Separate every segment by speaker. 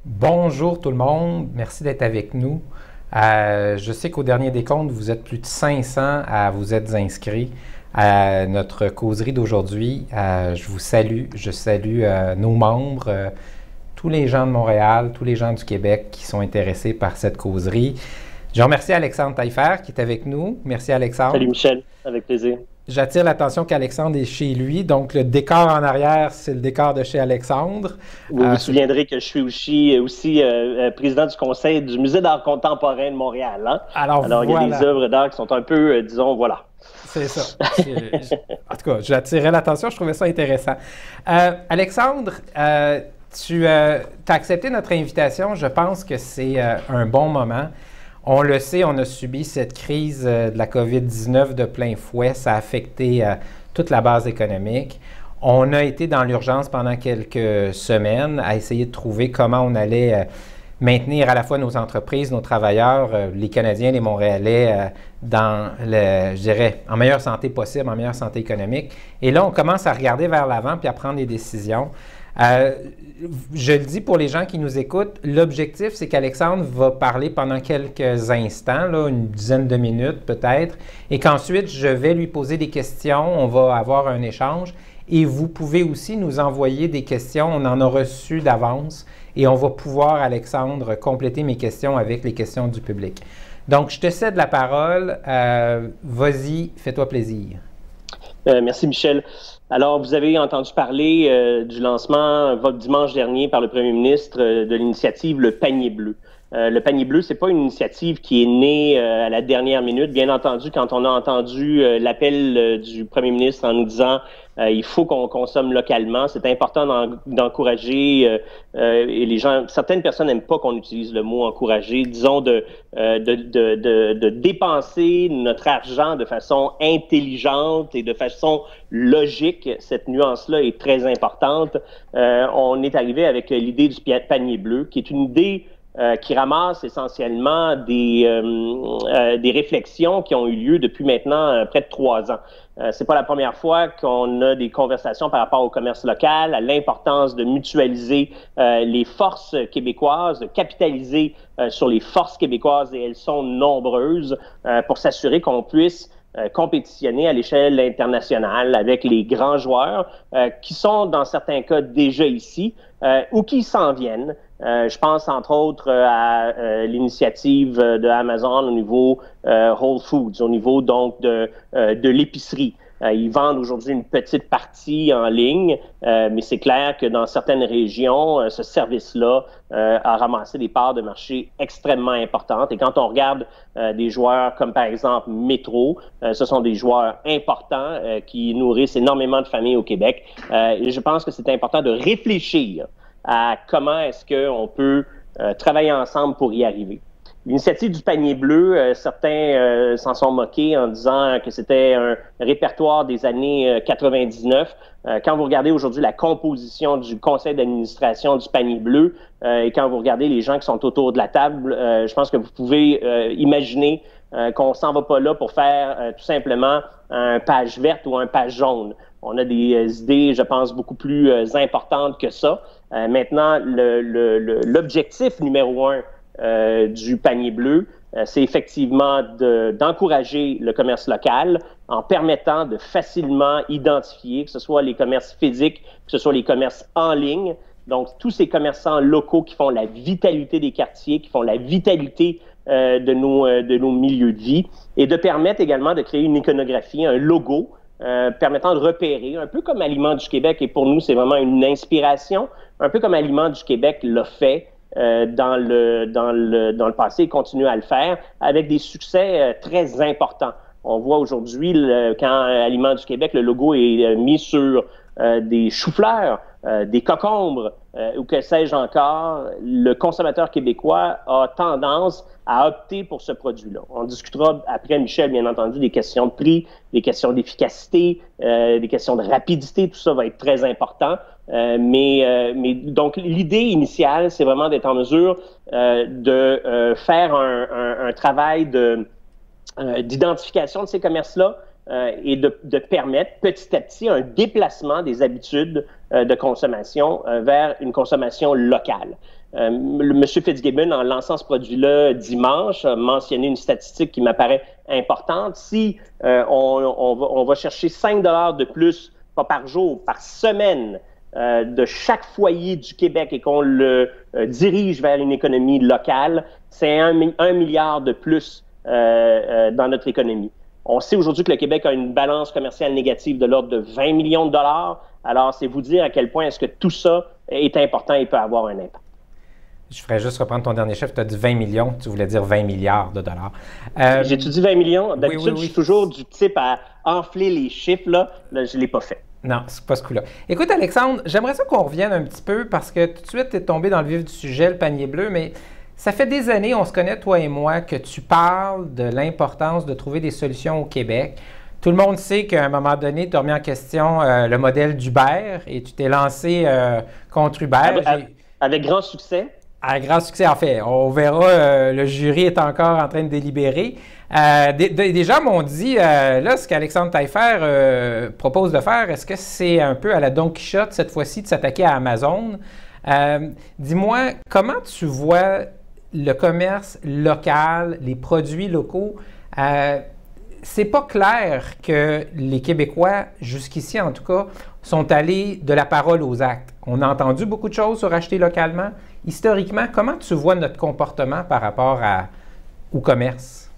Speaker 1: Bonjour tout le monde, merci d'être avec nous. Je sais qu'au dernier décompte, vous êtes plus de 500 à vous être inscrits à notre causerie d'aujourd'hui. Je vous salue, je salue nos membres, tous les gens de Montréal, tous les gens du Québec qui sont intéressés par cette causerie. Je remercie Alexandre Taillefer qui est avec nous. Merci Alexandre.
Speaker 2: Salut Michel, avec plaisir.
Speaker 1: J'attire l'attention qu'Alexandre est chez lui, donc le décor en arrière, c'est le décor de chez Alexandre.
Speaker 2: Vous vous souviendrez que je suis aussi président du conseil du Musée d'art contemporain de Montréal. Hein? Alors
Speaker 1: voilà.
Speaker 2: Il y a des œuvres d'art qui sont un peu, disons, voilà.
Speaker 1: C'est ça. En tout cas, j'attirais l'attention, je trouvais ça intéressant. Alexandre, tu as accepté notre invitation. Je pense que c'est un bon moment. On le sait, on a subi cette crise de la COVID-19 de plein fouet. Ça a affecté toute la base économique. On a été dans l'urgence pendant quelques semaines à essayer de trouver comment on allait maintenir à la fois nos entreprises, nos travailleurs, les Canadiens, les Montréalais, dans, je dirais, en meilleure santé possible, en meilleure santé économique. Et là, on commence à regarder vers l'avant puis à prendre des décisions. Je le dis pour les gens qui nous écoutent, l'objectif, c'est qu'Alexandre va parler pendant quelques instants, là, une dizaine de minutes peut-être, et qu'ensuite, je vais lui poser des questions, on va avoir un échange, et vous pouvez aussi nous envoyer des questions, on en a reçu d'avance, et on va pouvoir, Alexandre, compléter mes questions avec les questions du public. Donc, je te cède la parole, vas-y, fais-toi plaisir.
Speaker 2: Merci Michel. Alors, vous avez entendu parler du lancement dimanche dernier par le premier ministre de l'initiative Le Panier Bleu. Le Panier Bleu, c'est pas une initiative qui est née à la dernière minute. Bien entendu, quand on a entendu l'appel du premier ministre en nous disant il faut qu'on consomme localement, c'est important d'encourager et les gens, certaines personnes n'aiment pas qu'on utilise le mot encourager, disons de dépenser notre argent de façon intelligente et de façon logique. Cette nuance-là est très importante. On est arrivé avec l'idée du panier bleu, qui est une idée qui ramasse essentiellement des réflexions qui ont eu lieu depuis maintenant près de 3 ans. C'est pas la première fois qu'on a des conversations par rapport au commerce local, à l'importance de mutualiser les forces québécoises, de capitaliser sur les forces québécoises, et elles sont nombreuses, pour s'assurer qu'on puisse compétitionner à l'échelle internationale avec les grands joueurs qui sont dans certains cas déjà ici ou qui s'en viennent. Je pense entre autres à l'initiative de Amazon au niveau Whole Foods, au niveau donc de l'épicerie. Ils vendent aujourd'hui une petite partie en ligne, mais c'est clair que dans certaines régions, ce service-là a ramassé des parts de marché extrêmement importantes. Et quand on regarde des joueurs comme par exemple Metro, ce sont des joueurs importants qui nourrissent énormément de familles au Québec. Et je pense que c'est important de réfléchir à comment est-ce qu'on peut travailler ensemble pour y arriver. L'initiative du panier bleu, certains s'en sont moqués en disant que c'était un répertoire des années 99. Quand vous regardez aujourd'hui la composition du conseil d'administration du panier bleu et quand vous regardez les gens qui sont autour de la table, je pense que vous pouvez imaginer qu'on s'en va pas là pour faire tout simplement un page verte ou un page jaune. On a des idées, je pense, beaucoup plus importantes que ça. Maintenant, l'objectif numéro 1 du panier bleu, c'est effectivement d'encourager le commerce local en permettant de facilement identifier, que ce soit les commerces physiques, que ce soit les commerces en ligne, donc tous ces commerçants locaux qui font la vitalité des quartiers, qui font la vitalité de nos milieux de vie, et de permettre également de créer une iconographie, un logo, permettant de repérer, un peu comme Aliments du Québec, et pour nous, c'est vraiment une inspiration, un peu comme Aliments du Québec l'a fait dans le passé et continue à le faire, avec des succès très importants. On voit aujourd'hui, quand Aliments du Québec, le logo est mis sur des choux-fleurs, des cocombres, ou que sais-je encore, le consommateur québécois a tendance à opter pour ce produit-là. On discutera après, Michel, bien entendu, des questions de prix, des questions d'efficacité, des questions de rapidité, tout ça va être très important. Mais donc, l'idée initiale, c'est vraiment d'être en mesure de faire un travail d'identification de ces commerces-là, et de permettre petit à petit un déplacement des habitudes de consommation vers une consommation locale. M. Fitzgibbon, en lançant ce produit-là dimanche, a mentionné une statistique qui m'apparaît importante. Si on va chercher 5 $ de plus, pas par jour, par semaine, de chaque foyer du Québec et qu'on le dirige vers une économie locale, c'est 1 milliard de plus dans notre économie. On sait aujourd'hui que le Québec a une balance commerciale négative de l'ordre de 20 millions de dollars. Alors, c'est vous dire à quel point est-ce que tout ça est important et peut avoir un impact.
Speaker 1: Je ferais juste reprendre ton dernier chiffre. Tu as dit 20 millions, tu voulais dire 20 milliards de dollars.
Speaker 2: J'ai-tu dit 20 millions? D'habitude,
Speaker 1: oui.
Speaker 2: je suis toujours du type à enfler les chiffres. Là je ne l'ai pas fait.
Speaker 1: Non, c'est pas ce coup-là. Écoute, Alexandre, j'aimerais ça qu'on revienne un petit peu parce que tout de suite, tu es tombé dans le vif du sujet, le panier bleu, mais ça fait des années, on se connaît, toi et moi, que tu parles de l'importance de trouver des solutions au Québec. Tout le monde sait qu'à un moment donné, tu as remis en question le modèle d'Uber et tu t'es lancé contre Uber.
Speaker 2: Avec grand succès.
Speaker 1: Avec grand succès, en fait. On verra, le jury est encore en train de délibérer. Des gens m'ont dit, là, ce qu'Alexandre Taillefer propose de faire, est-ce que c'est un peu à la Don Quichotte, cette fois-ci, de s'attaquer à Amazon? Dis-moi, comment tu vois le commerce local, les produits locaux? C'est pas clair que les Québécois, jusqu'ici en tout cas, sont allés de la parole aux actes. On a entendu beaucoup de choses sur acheter localement. Historiquement, comment tu vois notre comportement par rapport au commerce?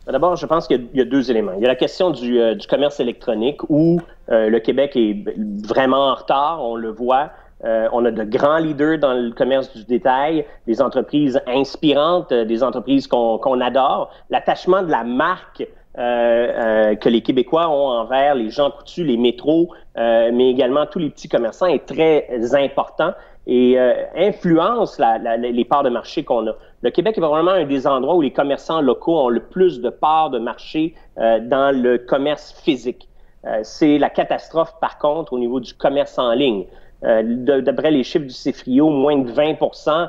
Speaker 2: D'abord, je pense qu'il y a deux éléments. Il y a la question du commerce électronique où le Québec est vraiment en retard, on le voit. On a de grands leaders dans le commerce du détail, des entreprises inspirantes, des entreprises qu'on adore. L'attachement de la marque que les Québécois ont envers les gens coutus, les métros, mais également tous les petits commerçants est très important et influence les parts de marché qu'on a. Le Québec est vraiment un des endroits où les commerçants locaux ont le plus de parts de marché dans le commerce physique. C'est la catastrophe, par contre, au niveau du commerce en ligne. D'après les chiffres du CFRIO, moins de 20%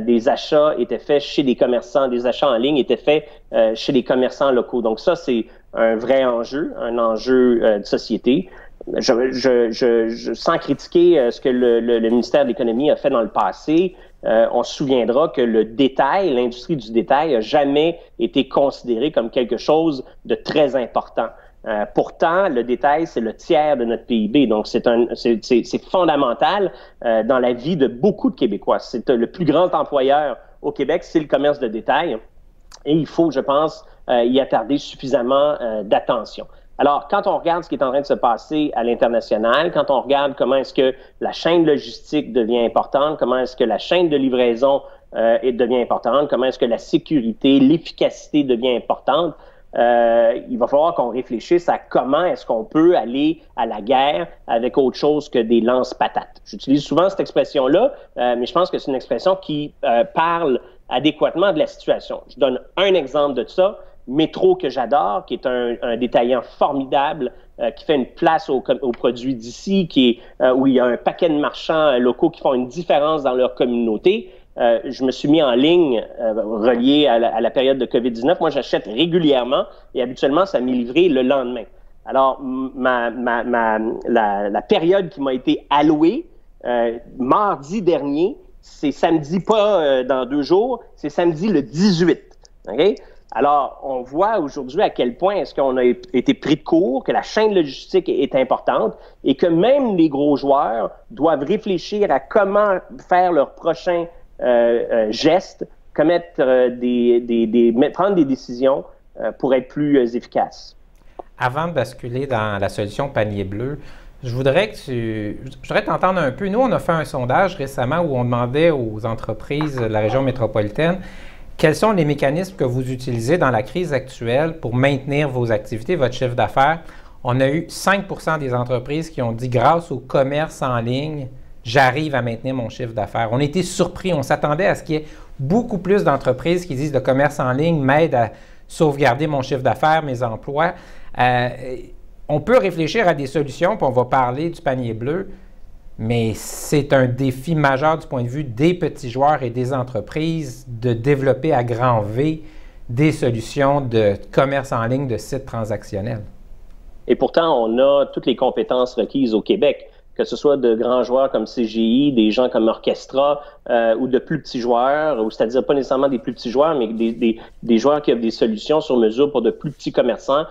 Speaker 2: des achats étaient faits chez des commerçants, des achats en ligne étaient faits chez des commerçants locaux. Donc ça, c'est un vrai enjeu, un enjeu de société. Sans critiquer ce que le ministère de l'Économie a fait dans le passé, on se souviendra que le détail, l'industrie du détail, n'a jamais été considéré comme quelque chose de très important. Pourtant, le détail, c'est le tiers de notre PIB. Donc, c'est fondamental dans la vie de beaucoup de Québécois. C'est le plus grand employeur au Québec, c'est le commerce de détail. Et il faut, je pense, y attarder suffisamment d'attention. Alors, quand on regarde ce qui est en train de se passer à l'international, quand on regarde comment est-ce que la chaîne logistique devient importante, comment est-ce que la chaîne de livraison devient importante, comment est-ce que la sécurité, l'efficacité devient importante, il va falloir qu'on réfléchisse à comment est-ce qu'on peut aller à la guerre avec autre chose que des lance-patates. J'utilise souvent cette expression-là, mais je pense que c'est une expression qui parle adéquatement de la situation. Je donne un exemple de ça. Métro, que j'adore, qui est un détaillant formidable, qui fait une place aux produits d'ici, où il y a un paquet de marchands locaux qui font une différence dans leur communauté. Je me suis mis en ligne relié à la période de COVID-19. Moi, j'achète régulièrement et habituellement, ça m'est livré le lendemain. Alors, la période qui m'a été allouée, mardi dernier, c'est samedi, pas dans 2 jours, c'est samedi le 18. OK? Alors, on voit aujourd'hui à quel point est-ce qu'on a été pris de court, que la chaîne logistique est importante et que même les gros joueurs doivent réfléchir à comment faire leur prochain geste, prendre des décisions pour être plus efficaces.
Speaker 1: Avant de basculer dans la solution panier bleu, je voudrais t'entendre un peu. Nous, on a fait un sondage récemment où on demandait aux entreprises de la région métropolitaine quels sont les mécanismes que vous utilisez dans la crise actuelle pour maintenir vos activités, votre chiffre d'affaires. On a eu 5 % des entreprises qui ont dit, grâce au commerce en ligne, j'arrive à maintenir mon chiffre d'affaires. On a été surpris. On s'attendait à ce qu'il y ait beaucoup plus d'entreprises qui disent, le commerce en ligne m'aide à sauvegarder mon chiffre d'affaires, mes emplois. On peut réfléchir à des solutions, puis on va parler du panier bleu, mais c'est un défi majeur du point de vue des petits joueurs et des entreprises de développer à grand V des solutions de commerce en ligne, de sites transactionnels.
Speaker 2: Et pourtant, on a toutes les compétences requises au Québec. que ce soit de grands joueurs comme CGI, des gens comme Orchestra ou de plus petits joueurs, ou c'est-à-dire pas nécessairement des plus petits joueurs, mais des joueurs qui offrent des solutions sur mesure pour de plus petits commerçants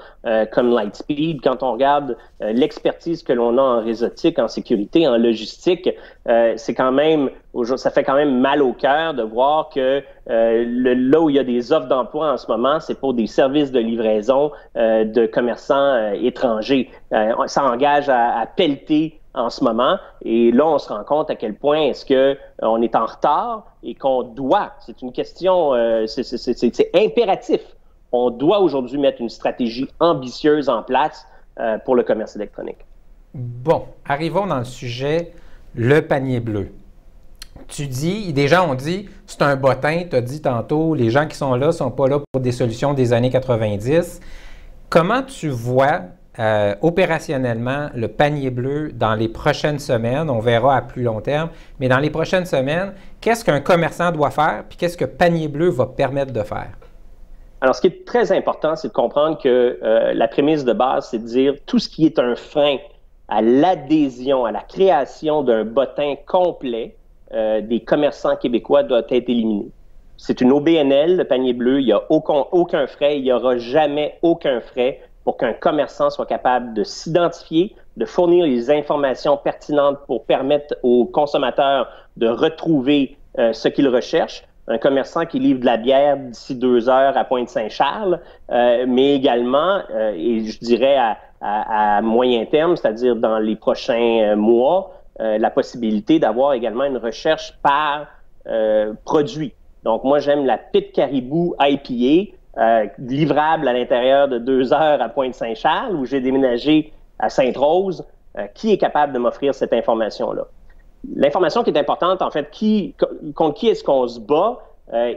Speaker 2: comme Lightspeed. Quand on regarde l'expertise que l'on a en réseautique, en sécurité, en logistique, c'est quand même, ça fait quand même mal au cœur de voir que là où il y a des offres d'emploi en ce moment, c'est pour des services de livraison de commerçants étrangers. Ça engage à pelleter en ce moment. Et là, on se rend compte à quel point est-ce que on est en retard et qu'on doit, c'est une question, c'est impératif. On doit aujourd'hui mettre une stratégie ambitieuse en place pour le commerce électronique.
Speaker 1: Bon, arrivons dans le sujet, le panier bleu. Tu dis, des gens ont dit, c'est un bottin, tu as dit tantôt, les gens qui sont là ne sont pas là pour des solutions des années 90. Comment tu vois opérationnellement le panier bleu dans les prochaines semaines? On verra à plus long terme, mais dans les prochaines semaines, qu'est-ce qu'un commerçant doit faire, puis qu'est-ce que panier bleu va permettre de faire?
Speaker 2: Alors, ce qui est très important, c'est de comprendre que la prémisse de base, c'est de dire tout ce qui est un frein à l'adhésion, à la création d'un bottin complet des commerçants québécois doit être éliminé. C'est une OBNL, le panier bleu, il n'y a aucun frais, il n'y aura jamais aucun frais pour qu'un commerçant soit capable de s'identifier, de fournir les informations pertinentes pour permettre aux consommateurs de retrouver ce qu'ils recherchent. Un commerçant qui livre de la bière d'ici 2 heures à Pointe-Saint-Charles, mais également, et je dirais à moyen terme, c'est-à-dire dans les prochains mois, la possibilité d'avoir également une recherche par produit. Donc, moi, j'aime la Pit Caribou IPA, livrable à l'intérieur de 2 heures à Pointe-Saint-Charles, où j'ai déménagé à Sainte-Rose. Qui est capable de m'offrir cette information-là? L'information qui est importante, en fait, contre qui est-ce qu'on se bat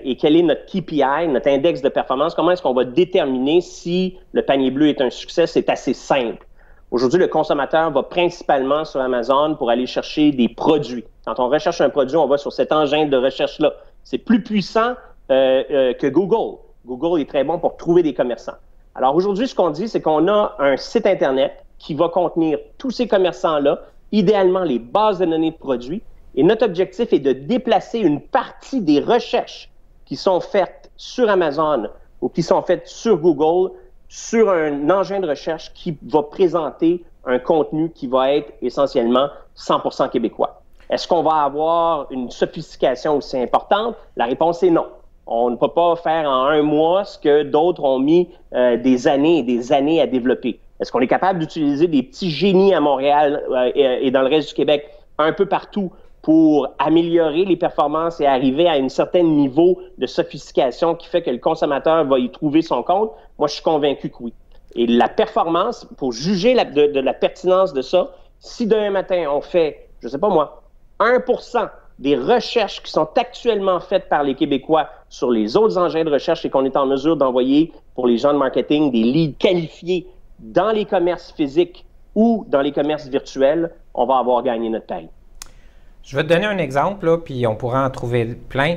Speaker 2: et quel est notre KPI, notre index de performance, comment est-ce qu'on va déterminer si le panier bleu est un succès? C'est assez simple. Aujourd'hui, le consommateur va principalement sur Amazon pour aller chercher des produits. Quand on recherche un produit, on va sur cet engin de recherche-là. C'est plus puissant que Google. Google est très bon pour trouver des commerçants. Alors aujourd'hui, ce qu'on dit, c'est qu'on a un site Internet qui va contenir tous ces commerçants-là, idéalement les bases de données de produits. Et notre objectif est de déplacer une partie des recherches qui sont faites sur Amazon ou qui sont faites sur Google sur un engin de recherche qui va présenter un contenu qui va être essentiellement 100% québécois. Est-ce qu'on va avoir une sophistication aussi importante? La réponse est non. On ne peut pas faire en 1 mois ce que d'autres ont mis des années et des années à développer. Est-ce qu'on est capable d'utiliser des petits génies à Montréal et dans le reste du Québec, un peu partout, pour améliorer les performances et arriver à un certain niveau de sophistication qui fait que le consommateur va y trouver son compte? Moi, je suis convaincu que oui. Et la performance, pour juger de la pertinence de ça, si demain matin, on fait, je ne sais pas moi, 1% des recherches qui sont actuellement faites par les Québécois sur les autres engins de recherche et qu'on est en mesure d'envoyer pour les gens de marketing des leads qualifiés dans les commerces physiques ou dans les commerces virtuels, on va avoir gagné notre pari.
Speaker 1: Je vais te donner un exemple, là, puis on pourra en trouver plein.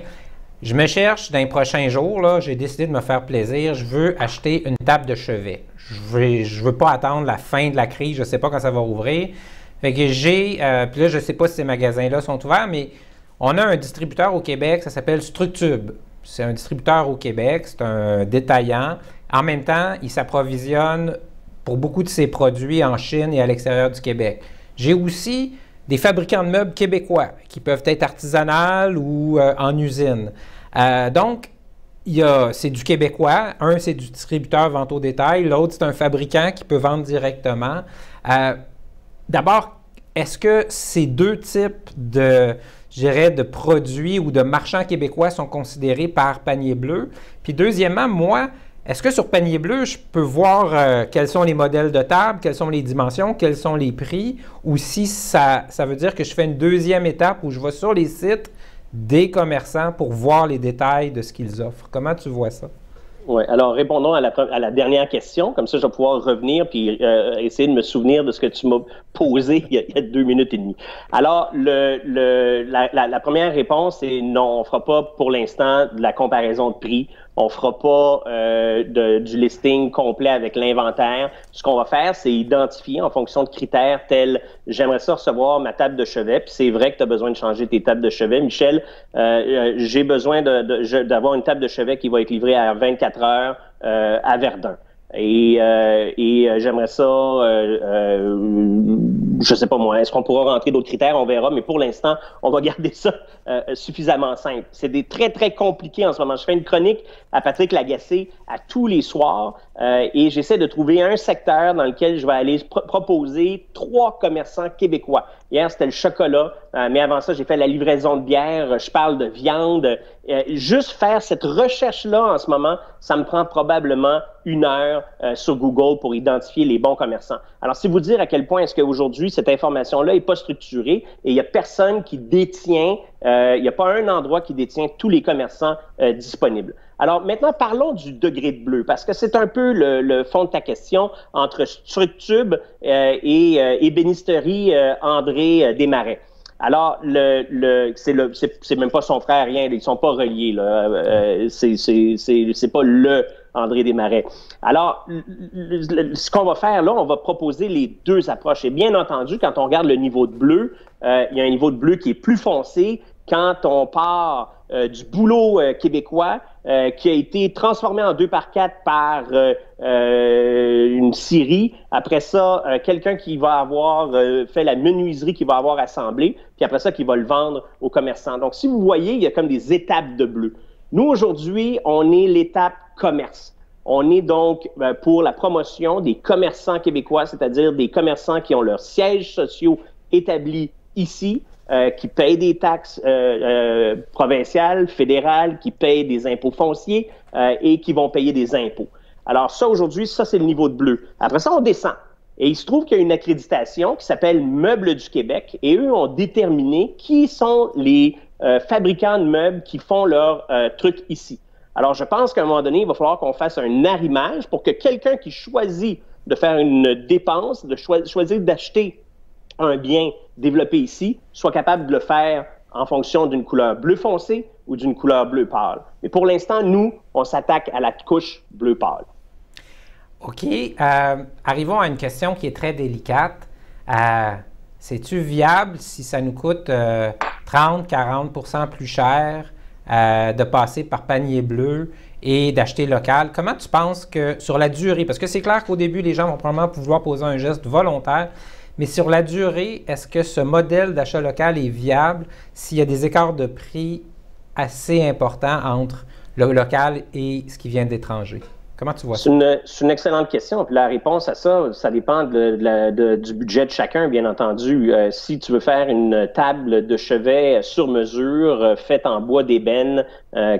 Speaker 1: Je me cherche dans les prochains jours, là, j'ai décidé de me faire plaisir. Je veux acheter une table de chevet. Je veux pas attendre la fin de la crise, je ne sais pas quand ça va rouvrir. Fait que j'ai, puis là, je ne sais pas si ces magasins-là sont ouverts, mais on a un distributeur au Québec, ça s'appelle Structube. C'est un distributeur au Québec, c'est un détaillant. En même temps, il s'approvisionne pour beaucoup de ses produits en Chine et à l'extérieur du Québec. J'ai aussi des fabricants de meubles québécois qui peuvent être artisanales ou en usine. Donc, c'est du québécois. Un, c'est du distributeur vente au détail. L'autre, c'est un fabricant qui peut vendre directement. D'abord, est-ce que ces deux types de, je dirais, de produits ou de marchands québécois sont considérés par panier bleu? Puis deuxièmement, moi, est-ce que sur panier bleu, je peux voir quels sont les modèles de table, quelles sont les dimensions, quels sont les prix, ou si ça veut dire que je fais une deuxième étape où je vais sur les sites des commerçants pour voir les détails de ce qu'ils offrent? Comment tu vois ça?
Speaker 2: Oui, alors répondons à la dernière question, comme ça je vais pouvoir revenir puis essayer de me souvenir de ce que tu m'as posé il y a 2 minutes et demie. Alors, la première réponse est non, on ne fera pas pour l'instant de la comparaison de prix. On fera pas du listing complet avec l'inventaire. Ce qu'on va faire, c'est identifier en fonction de critères tels « j'aimerais ça recevoir ma table de chevet », puis c'est vrai que tu as besoin de changer tes tables de chevet. Michel, j'ai besoin d'avoir une table de chevet qui va être livrée à 24 heures à Verdun. Et j'aimerais ça, je sais pas moi, est-ce qu'on pourra rentrer d'autres critères? On verra, mais pour l'instant, on va garder ça suffisamment simple. C'est très, très compliqué en ce moment. Je fais une chronique à Patrick Lagacé à tous les soirs et j'essaie de trouver un secteur dans lequel je vais aller proposer 3 commerçants québécois. Hier, c'était le chocolat, mais avant ça, j'ai fait la livraison de bière, je parle de viande. Juste faire cette recherche-là en ce moment, ça me prend probablement 1 heure sur Google pour identifier les bons commerçants. Alors, c'est vous dire à quel point est-ce qu'aujourd'hui, cette information-là n'est pas structurée et il n'y a personne qui détient, il n'y a pas un endroit qui détient tous les commerçants disponibles. Alors, maintenant, parlons du degré de bleu, parce que c'est un peu le fond de ta question entre Structube et ébénisterie André Desmarais. Alors, c'est même pas son frère, rien, ils sont pas reliés, là. C'est pas le André Desmarais. Alors, ce qu'on va faire là, on va proposer les 2 approches. Et bien entendu, quand on regarde le niveau de bleu, il y a un niveau de bleu qui est plus foncé quand on part du bouleau québécois qui a été transformé en 2x4 par une scierie. Après ça, quelqu'un qui va avoir fait la menuiserie, qui va avoir assemblé, puis après ça, qui va le vendre aux commerçants. Donc, si vous voyez, il y a comme des étapes de bleu. Nous, aujourd'hui, on est l'étape commerce. On est donc pour la promotion des commerçants québécois, c'est-à-dire des commerçants qui ont leurs sièges sociaux établis ici, qui payent des taxes provinciales, fédérales, qui payent des impôts fonciers et qui vont payer des impôts. Alors ça, aujourd'hui, ça, c'est le niveau de bleu. Après ça, on descend. Et il se trouve qu'il y a une accréditation qui s'appelle Meubles du Québec et eux ont déterminé qui sont les fabricants de meubles qui font leurs trucs ici. Alors, je pense qu'à un moment donné, il va falloir qu'on fasse un arrimage pour que quelqu'un qui choisit de faire une dépense, de choisir d'acheter un bien développé ici, soit capable de le faire en fonction d'une couleur bleu foncé ou d'une couleur bleu pâle. Mais pour l'instant, nous, on s'attaque à la couche bleu pâle.
Speaker 1: OK. Arrivons à une question qui est très délicate. C'est-tu viable si ça nous coûte 30-40% plus cher de passer par panier bleu et d'acheter local? Comment tu penses que sur la durée, parce que c'est clair qu'au début, les gens vont probablement pouvoir poser un geste volontaire, mais sur la durée, est-ce que ce modèle d'achat local est viable s'il y a des écarts de prix assez importants entre le local et ce qui vient d'étranger? Comment tu vois ça?
Speaker 2: C'est une excellente question. Puis la réponse à ça, ça dépend du budget de chacun, bien entendu. Si tu veux faire une table de chevet sur mesure, faite en bois d'ébène,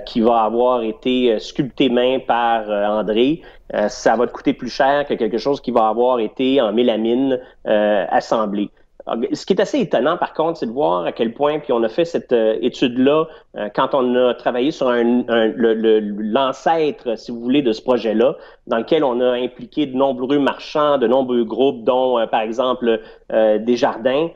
Speaker 2: qui va avoir été sculptée main par André, ça va te coûter plus cher que quelque chose qui va avoir été en mélamine assemblé. Ce qui est assez étonnant, par contre, c'est de voir à quel point, puis on a fait cette étude-là quand on a travaillé sur l'ancêtre, si vous voulez, de ce projet-là, dans lequel on a impliqué de nombreux marchands, de nombreux groupes, dont, par exemple, Desjardins,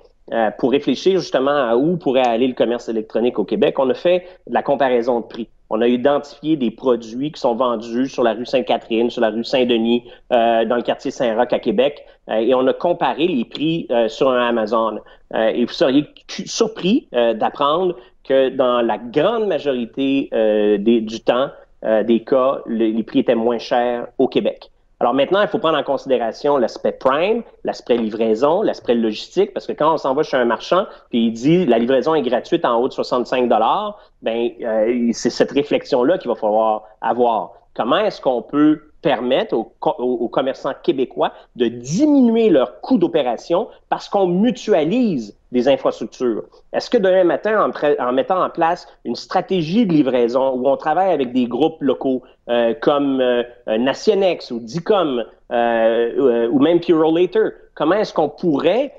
Speaker 2: pour réfléchir justement à où pourrait aller le commerce électronique au Québec. On a fait de la comparaison de prix. On a identifié des produits qui sont vendus sur la rue Sainte-Catherine, sur la rue Saint-Denis, dans le quartier Saint-Roch à Québec, et on a comparé les prix sur un Amazon. Et vous seriez surpris d'apprendre que dans la grande majorité du temps, des cas, les prix étaient moins chers au Québec. Alors maintenant, il faut prendre en considération l'aspect prime, l'aspect livraison, l'aspect logistique, parce que quand on s'en va chez un marchand, puis il dit la livraison est gratuite en haut de 65 $, ben c'est cette réflexion-là qu'il va falloir avoir. Comment est-ce qu'on peut permettre aux commerçants québécois de diminuer leurs coûts d'opération parce qu'on mutualise des infrastructures? Est-ce que demain matin, en mettant en place une stratégie de livraison où on travaille avec des groupes locaux comme Nationex ou Dicom ou même Purolator, comment est-ce qu'on pourrait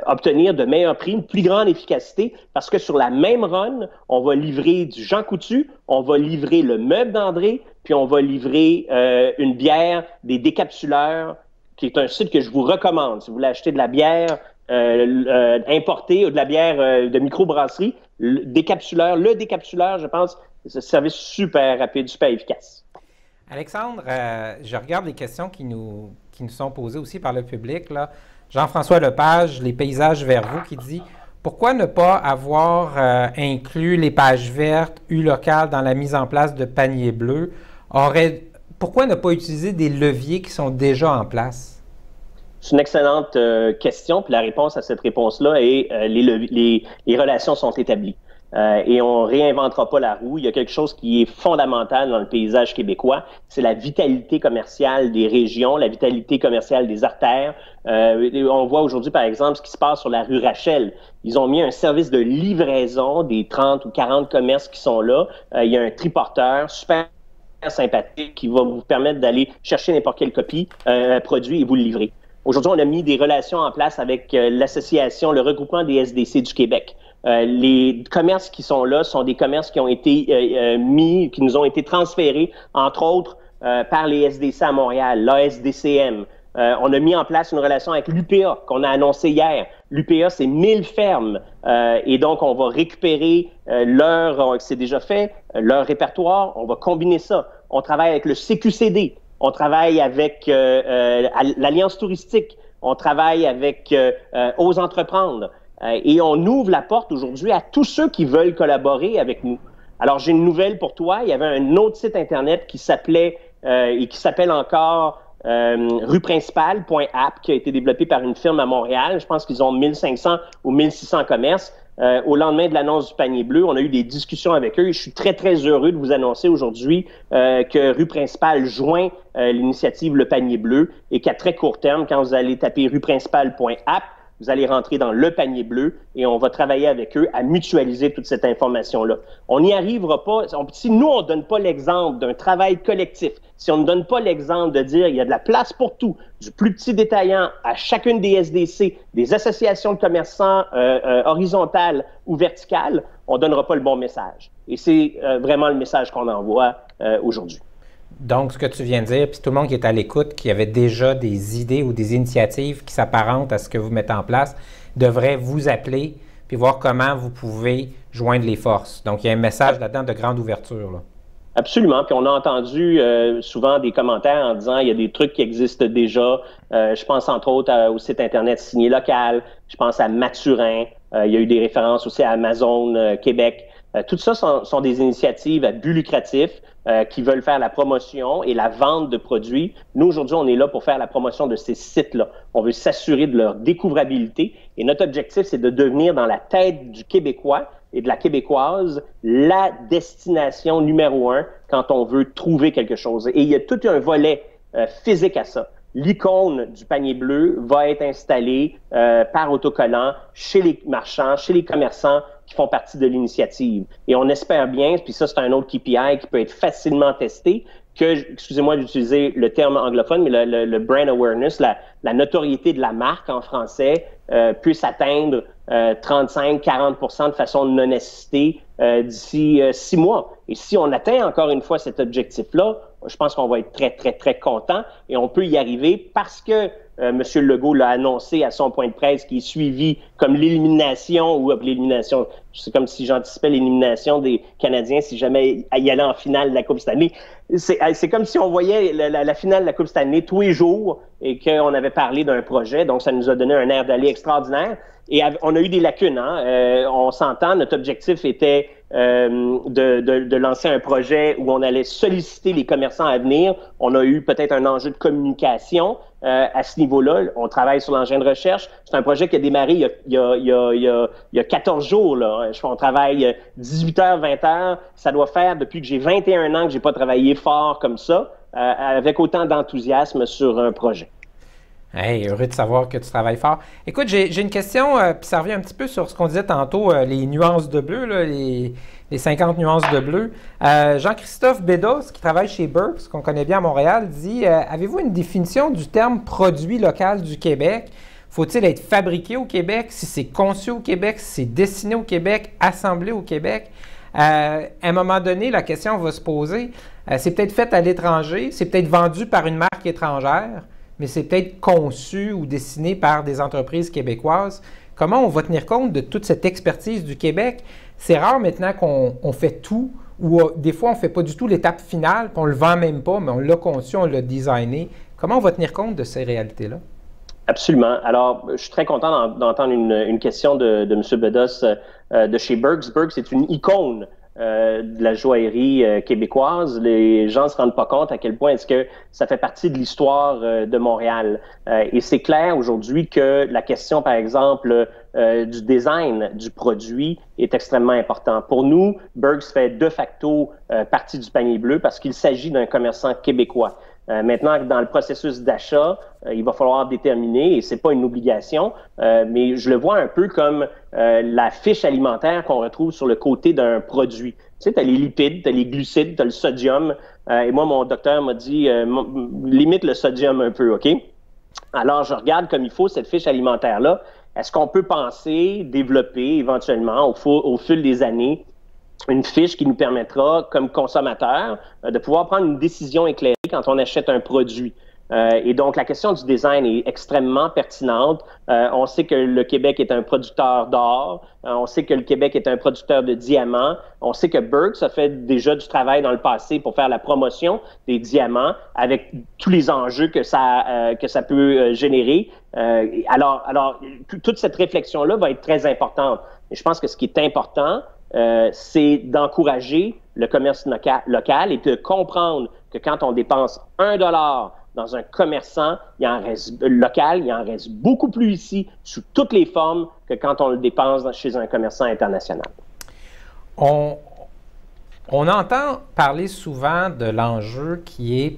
Speaker 2: obtenir de meilleurs prix, une plus grande efficacité? Parce que sur la même run, on va livrer du Jean Coutu, on va livrer le meuble d'André, puis on va livrer une bière des Décapsuleurs, qui est un site que je vous recommande. Si vous voulez acheter de la bière importée ou de la bière de microbrasserie, le décapsuleur, je pense, C'est un service super rapide, super efficace.
Speaker 1: Alexandre, je regarde les questions qui nous sont posées aussi par le public, là. Jean-François Lepage, Les Paysages vers vous, qui dit « Pourquoi ne pas avoir inclus les pages vertes U-Local dans la mise en place de paniers bleus? Pourquoi ne pas utiliser des leviers qui sont déjà en place? »
Speaker 2: C'est une excellente question, puis la réponse à cette réponse-là est les relations sont établies. Et on réinventera pas la roue. Il y a quelque chose qui est fondamental dans le paysage québécois, c'est la vitalité commerciale des régions, la vitalité commerciale des artères. On voit aujourd'hui, par exemple, ce qui se passe sur la rue Rachel. Ils ont mis un service de livraison des 30 ou 40 commerces qui sont là. Il y a un triporteur super sympathique qui va vous permettre d'aller chercher n'importe quelle copie, produit et vous le livrer. Aujourd'hui, on a mis des relations en place avec l'association, le regroupement des SDC du Québec. Les commerces qui sont là sont des commerces qui ont été qui nous ont été transférés, entre autres, par les SDC à Montréal, l'ASDCM. On a mis en place une relation avec l'UPA qu'on a annoncé hier. L'UPA, c'est 1000 fermes et donc on va récupérer c'est déjà fait, leur répertoire, on va combiner ça. On travaille avec le CQCD, on travaille avec l'Alliance touristique, on travaille avec Ose entreprendre. Et on ouvre la porte aujourd'hui à tous ceux qui veulent collaborer avec nous. Alors, j'ai une nouvelle pour toi. Il y avait un autre site Internet qui s'appelait et qui s'appelle encore rueprincipale.app qui a été développé par une firme à Montréal. Je pense qu'ils ont 1500 ou 1600 commerces. Au lendemain de l'annonce du panier bleu, on a eu des discussions avec eux et je suis très, très heureux de vous annoncer aujourd'hui que Rue Principale joint l'initiative Le Panier Bleu et qu'à très court terme, quand vous allez taper rueprincipale.app, vous allez rentrer dans le panier bleu et on va travailler avec eux à mutualiser toute cette information-là. On n'y arrivera pas, si nous, on ne donne pas l'exemple d'un travail collectif, si on ne donne pas l'exemple de dire il y a de la place pour tout, du plus petit détaillant à chacune des SDC, des associations de commerçants horizontales ou verticales, on ne donnera pas le bon message. Et c'est vraiment le message qu'on envoie aujourd'hui.
Speaker 1: Donc, ce que tu viens de dire, puis tout le monde qui est à l'écoute, qui avait déjà des idées ou des initiatives qui s'apparentent à ce que vous mettez en place, devrait vous appeler puis voir comment vous pouvez joindre les forces. Donc, il y a un message là-dedans de grande ouverture, là.
Speaker 2: Absolument. Puis on a entendu souvent des commentaires en disant il y a des trucs qui existent déjà. Je pense entre autres au site Internet Signé Local. Je pense à Mathurin. Il y a eu des références aussi à Amazon Québec. Tout ça sont des initiatives à but lucratif qui veulent faire la promotion et la vente de produits. Nous, aujourd'hui, on est là pour faire la promotion de ces sites-là. On veut s'assurer de leur découvrabilité et notre objectif, c'est de devenir dans la tête du Québécois et de la Québécoise la destination numéro 1 quand on veut trouver quelque chose. Et il y a tout un volet physique à ça. L'icône du panier bleu va être installée par autocollant chez les marchands, chez les commerçants qui font partie de l'initiative. Et on espère bien, puis ça c'est un autre KPI qui peut être facilement testé, que, excusez-moi d'utiliser le terme anglophone, mais le brand awareness, la notoriété de la marque en français puisse atteindre 35-40% de façon non assistée d'ici 6 mois. Et si on atteint encore une fois cet objectif-là, je pense qu'on va être très, très, très content et on peut y arriver parce que M. Legault l'a annoncé à son point de presse qui est suivi comme l'élimination ou l'élimination, c'est comme si j'anticipais l'élimination des Canadiens si jamais ils allaient en finale de la Coupe Stanley. C'est comme si on voyait la finale de la Coupe Stanley tous les jours et qu'on avait parlé d'un projet, donc ça nous a donné un air d'aller extraordinaire. Et on a eu des lacunes, hein? On s'entend, notre objectif était de lancer un projet où on allait solliciter les commerçants à venir. On a eu peut-être un enjeu de communication à ce niveau-là. On travaille sur l'engin de recherche. C'est un projet qui a démarré il y a 14 jours. Là. On travaille 18 heures, 20 heures. Ça doit faire depuis que j'ai 21 ans que j'ai pas travaillé fort comme ça, avec autant d'enthousiasme sur un projet.
Speaker 1: Hey, heureux de savoir que tu travailles fort. Écoute, j'ai une question, puis ça revient un petit peu sur ce qu'on disait tantôt, les nuances de bleu, là, les 50 nuances de bleu. Jean-Christophe Bédos, qui travaille chez Burks, qu'on connaît bien à Montréal, dit avez-vous une définition du terme produit local du Québec? Faut-il être fabriqué au Québec? Si c'est conçu au Québec, si c'est destiné au Québec, assemblé au Québec? À un moment donné, la question va se poser c'est peut-être fait à l'étranger, c'est peut-être vendu par une marque étrangère, mais c'est peut-être conçu ou dessiné par des entreprises québécoises. Comment on va tenir compte de toute cette expertise du Québec? C'est rare maintenant qu'on fait tout où des fois, on ne fait pas du tout l'étape finale, puis on ne le vend même pas, mais on l'a conçu, on l'a designé. Comment on va tenir compte de ces réalités-là?
Speaker 2: Absolument. Alors, je suis très content d'entendre une question de M. Bedos de chez Bergs. Bergs, c'est une icône de la joaillerie québécoise. Les gens ne se rendent pas compte à quel point est-ce que ça fait partie de l'histoire de Montréal. Et c'est clair aujourd'hui que la question, par exemple, du design du produit est extrêmement important. Pour nous, Bergs fait de facto partie du panier bleu parce qu'il s'agit d'un commerçant québécois. Maintenant, dans le processus d'achat, il va falloir déterminer, et c'est pas une obligation, mais je le vois un peu comme la fiche alimentaire qu'on retrouve sur le côté d'un produit. Tu sais, tu as les lipides, tu as les glucides, tu as le sodium, et moi, mon docteur m'a dit, limite le sodium un peu, OK? Alors, je regarde comme il faut cette fiche alimentaire-là. Est-ce qu'on peut penser, développer éventuellement au fil des années, une fiche qui nous permettra, comme consommateurs, de pouvoir prendre une décision éclairée quand on achète un produit. Et donc, la question du design est extrêmement pertinente. On sait que le Québec est un producteur d'or. On sait que le Québec est un producteur de diamants. On sait que Bergs a fait déjà du travail dans le passé pour faire la promotion des diamants avec tous les enjeux que ça peut générer. Alors, toute cette réflexion-là va être très importante. Et je pense que ce qui est important, c'est d'encourager le commerce local et de comprendre que quand on dépense $1 dans un commerçant local, il en reste beaucoup plus ici, sous toutes les formes, que quand on le dépense chez un commerçant international.
Speaker 1: On entend parler souvent de l'enjeu qui est,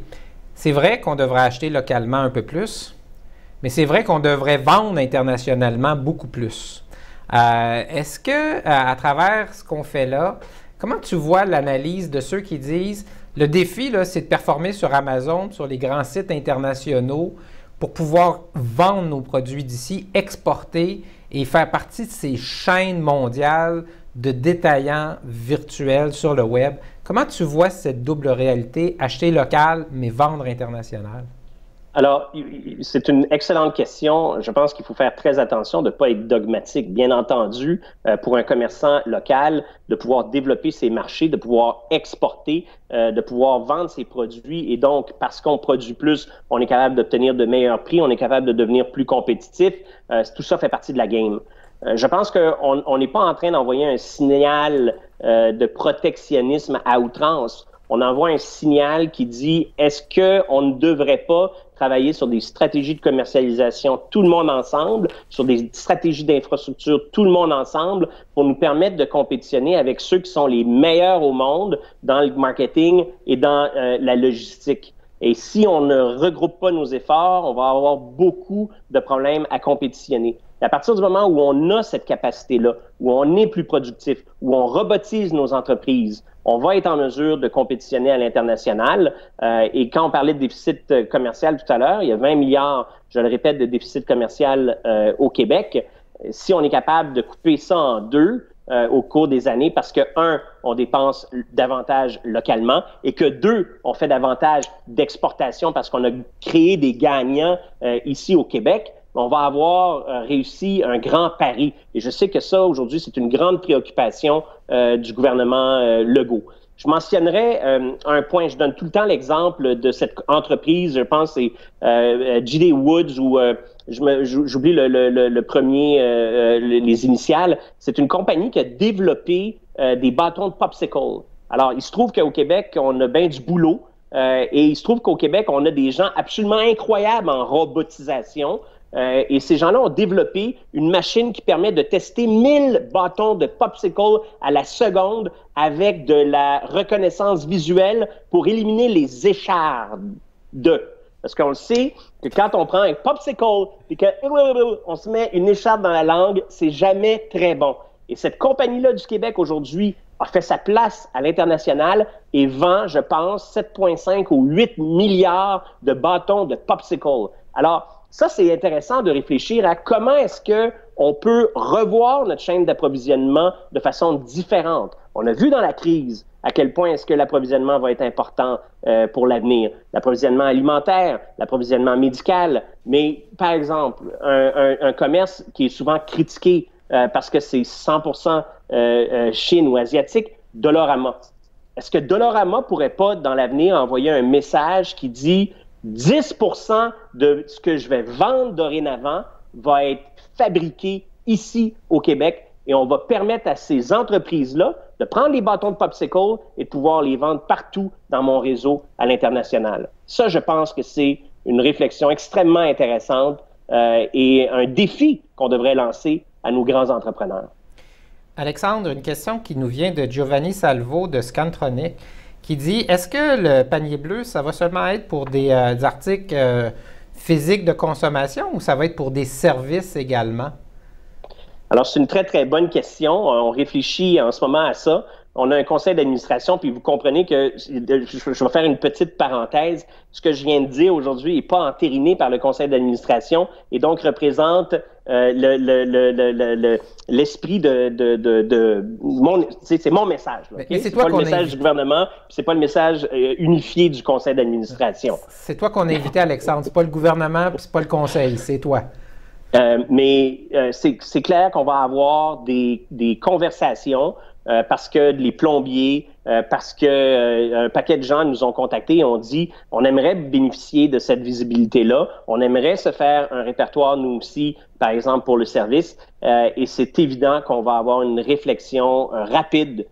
Speaker 1: c'est vrai qu'on devrait acheter localement un peu plus, mais c'est vrai qu'on devrait vendre internationalement beaucoup plus. Est-ce que, à travers ce qu'on fait là, comment tu vois l'analyse de ceux qui disent le défi, là, c'est de performer sur Amazon, sur les grands sites internationaux pour pouvoir vendre nos produits d'ici, exporter et faire partie de ces chaînes mondiales de détaillants virtuels sur le web. Comment tu vois cette double réalité, acheter local mais vendre international?
Speaker 2: Alors, c'est une excellente question. Je pense qu'il faut faire très attention de ne pas être dogmatique. Bien entendu, pour un commerçant local, de pouvoir développer ses marchés, de pouvoir exporter, de pouvoir vendre ses produits. Et donc, parce qu'on produit plus, on est capable d'obtenir de meilleurs prix, on est capable de devenir plus compétitif. Tout ça fait partie de la game. Je pense qu'on n'est pas en train d'envoyer un signal de protectionnisme à outrance. On envoie un signal qui dit, est-ce qu'on ne devrait pas travailler sur des stratégies de commercialisation tout le monde ensemble, sur des stratégies d'infrastructure tout le monde ensemble pour nous permettre de compétitionner avec ceux qui sont les meilleurs au monde dans le marketing et dans la logistique. Et si on ne regroupe pas nos efforts, on va avoir beaucoup de problèmes à compétitionner. Et à partir du moment où on a cette capacité-là, où on est plus productif, où on robotise nos entreprises, on va être en mesure de compétitionner à l'international. Et quand on parlait de déficit commercial tout à l'heure, il y a 20 milliards, je le répète, de déficit commercial au Québec. Si on est capable de couper ça en deux au cours des années, parce que, un, on dépense davantage localement et que, deux, on fait davantage d'exportation parce qu'on a créé des gagnants ici au Québec, on va avoir réussi un grand pari. Et je sais que ça, aujourd'hui, c'est une grande préoccupation du gouvernement Legault. Je mentionnerai un point, je donne tout le temps l'exemple de cette entreprise, je pense c'est G.D. Woods ou j'oublie le premier, les initiales. C'est une compagnie qui a développé des bâtons de popsicle. Alors, il se trouve qu'au Québec, on a bien du boulot et il se trouve qu'au Québec, on a des gens absolument incroyables en robotisation. Et ces gens-là ont développé une machine qui permet de tester 1000 bâtons de popsicle à la seconde avec de la reconnaissance visuelle pour éliminer les échardes. Parce qu'on le sait que quand on prend un popsicle et qu'on se met une écharpe dans la langue, c'est jamais très bon. Et cette compagnie-là du Québec aujourd'hui a fait sa place à l'international et vend, je pense, 7,5 ou 8 milliards de bâtons de popsicle. Alors, ça, c'est intéressant de réfléchir à comment est-ce qu'on peut revoir notre chaîne d'approvisionnement de façon différente. On a vu dans la crise à quel point est-ce que l'approvisionnement va être important pour l'avenir. L'approvisionnement alimentaire, l'approvisionnement médical. Mais, par exemple, un commerce qui est souvent critiqué parce que c'est 100% Chine ou asiatique, Dollarama. est-ce que Dollarama pourrait pas, dans l'avenir, envoyer un message qui dit 10% de ce que je vais vendre dorénavant va être fabriqué ici au Québec et on va permettre à ces entreprises-là de prendre les bâtons de popsicle et de pouvoir les vendre partout dans mon réseau à l'international. Ça, je pense que c'est une réflexion extrêmement intéressante et un défi qu'on devrait lancer à nos grands entrepreneurs.
Speaker 1: Alexandre, une question qui nous vient de Giovanni Salvo de Scantronic qui dit, est-ce que le panier bleu, ça va seulement être pour des articles physiques de consommation ou ça va être pour des services également?
Speaker 2: Alors, c'est une très, très bonne question. On réfléchit en ce moment à ça. On a un conseil d'administration, puis vous comprenez que, je vais faire une petite parenthèse, ce que je viens de dire aujourd'hui n'est pas entériné par le conseil d'administration et donc représente l'esprit c'est mon message. Là, okay? C'est pas le message du gouvernement, c'est pas le message unifié du conseil d'administration.
Speaker 1: C'est toi qu'on a invité, Alexandre. C'est pas le gouvernement, puis c'est pas le conseil, c'est toi.
Speaker 2: Mais c'est clair qu'on va avoir des conversations parce que les plombiers, parce que un paquet de gens nous ont contactés et ont dit on aimerait bénéficier de cette visibilité-là, on aimerait se faire un répertoire nous aussi, par exemple pour le service, et c'est évident qu'on va avoir une réflexion rapide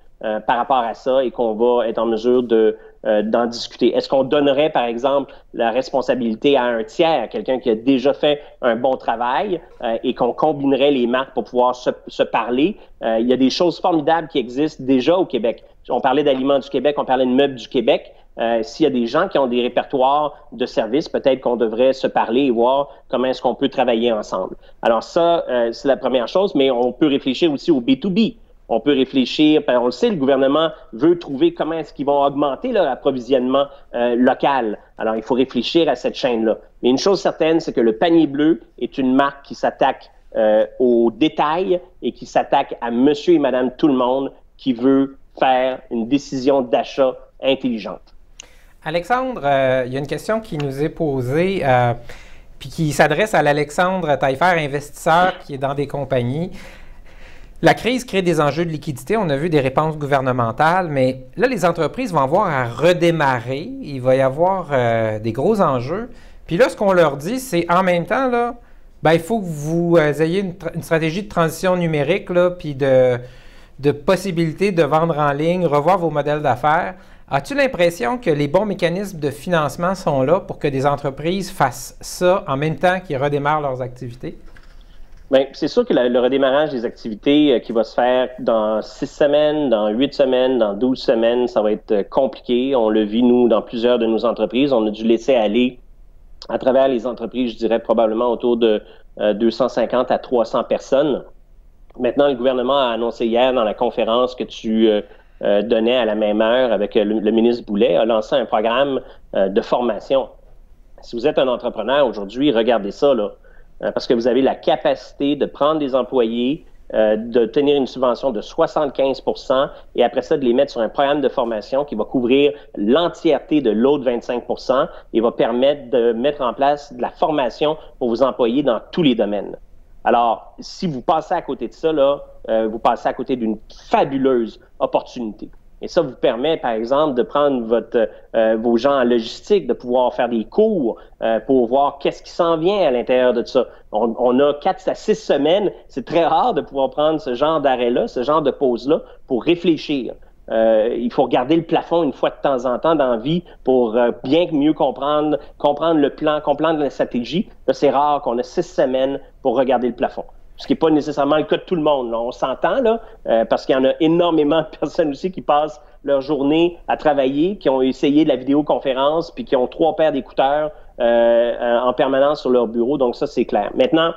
Speaker 2: par rapport à ça et qu'on va être en mesure d'en discuter. Est-ce qu'on donnerait, par exemple, la responsabilité à un tiers, quelqu'un qui a déjà fait un bon travail et qu'on combinerait les marques pour pouvoir se parler? Il y a des choses formidables qui existent déjà au Québec. On parlait d'Aliments du Québec, on parlait de Meubles du Québec. S'il y a des gens qui ont des répertoires de services, peut-être qu'on devrait se parler et voir comment est-ce qu'on peut travailler ensemble. Alors ça, c'est la première chose, mais on peut réfléchir aussi au B2B. On peut réfléchir, on le sait, le gouvernement veut trouver comment est-ce qu'ils vont augmenter leur approvisionnement local. Alors, il faut réfléchir à cette chaîne-là. Mais une chose certaine, c'est que le panier bleu est une marque qui s'attaque aux détails et qui s'attaque à monsieur et madame tout le monde qui veut faire une décision d'achat intelligente.
Speaker 1: Alexandre, il y a une question qui nous est posée puis qui s'adresse à l'Alexandre Taillefer, investisseur qui est dans des compagnies. La crise crée des enjeux de liquidité. On a vu des réponses gouvernementales, mais là, les entreprises vont avoir à redémarrer. Il va y avoir des gros enjeux. Puis là, ce qu'on leur dit, c'est en même temps, là, il faut que vous ayez une stratégie de transition numérique, là, puis de possibilité de vendre en ligne, revoir vos modèles d'affaires. As-tu l'impression que les bons mécanismes de financement sont là pour que des entreprises fassent ça en même temps qu'ils redémarrent leurs activités?
Speaker 2: Bien, c'est sûr que le redémarrage des activités qui va se faire dans 6 semaines, dans 8 semaines, dans 12 semaines, ça va être compliqué. On le vit, nous, dans plusieurs de nos entreprises. On a dû laisser aller à travers les entreprises, je dirais probablement autour de 250 à 300 personnes. Maintenant, le gouvernement a annoncé hier dans la conférence que tu donnais à la même heure avec le ministre Boulet, a lancé un programme de formation. Si vous êtes un entrepreneur aujourd'hui, regardez ça, là. Parce que vous avez la capacité de prendre des employés, de tenir une subvention de 75% et après ça, de les mettre sur un programme de formation qui va couvrir l'entièreté de l'autre 25% et va permettre de mettre en place de la formation pour vos employés dans tous les domaines. Alors, si vous passez à côté de ça, là, vous passez à côté d'une fabuleuse opportunité. Et ça vous permet, par exemple, de prendre vos gens en logistique, de pouvoir faire des cours pour voir qu'est-ce qui s'en vient à l'intérieur de ça. On a 4 à 6 semaines. C'est très rare de pouvoir prendre ce genre d'arrêt-là, ce genre de pause-là pour réfléchir. Il faut regarder le plafond une fois de temps en temps dans la vie pour bien mieux comprendre le plan, comprendre la stratégie. Là, c'est rare qu'on a 6 semaines pour regarder le plafond. Ce qui n'est pas nécessairement le cas de tout le monde. Là. On s'entend, là, parce qu'il y en a énormément de personnes aussi qui passent leur journée à travailler, qui ont essayé de la vidéoconférence, puis qui ont 3 paires d'écouteurs en permanence sur leur bureau. Donc ça, c'est clair. Maintenant,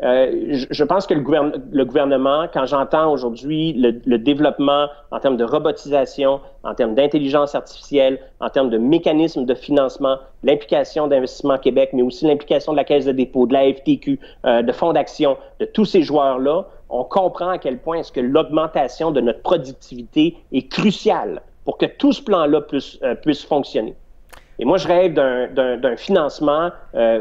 Speaker 2: je pense que le gouvernement, quand j'entends aujourd'hui le développement en termes de robotisation, en termes d'intelligence artificielle, en termes de mécanismes de financement, l'implication d'Investissement Québec, mais aussi l'implication de la Caisse de dépôt, de la FTQ, de Fonds d'action, de tous ces joueurs-là, on comprend à quel point est-ce que l'augmentation de notre productivité est cruciale pour que tout ce plan-là puisse fonctionner. Et moi, je rêve d'un financement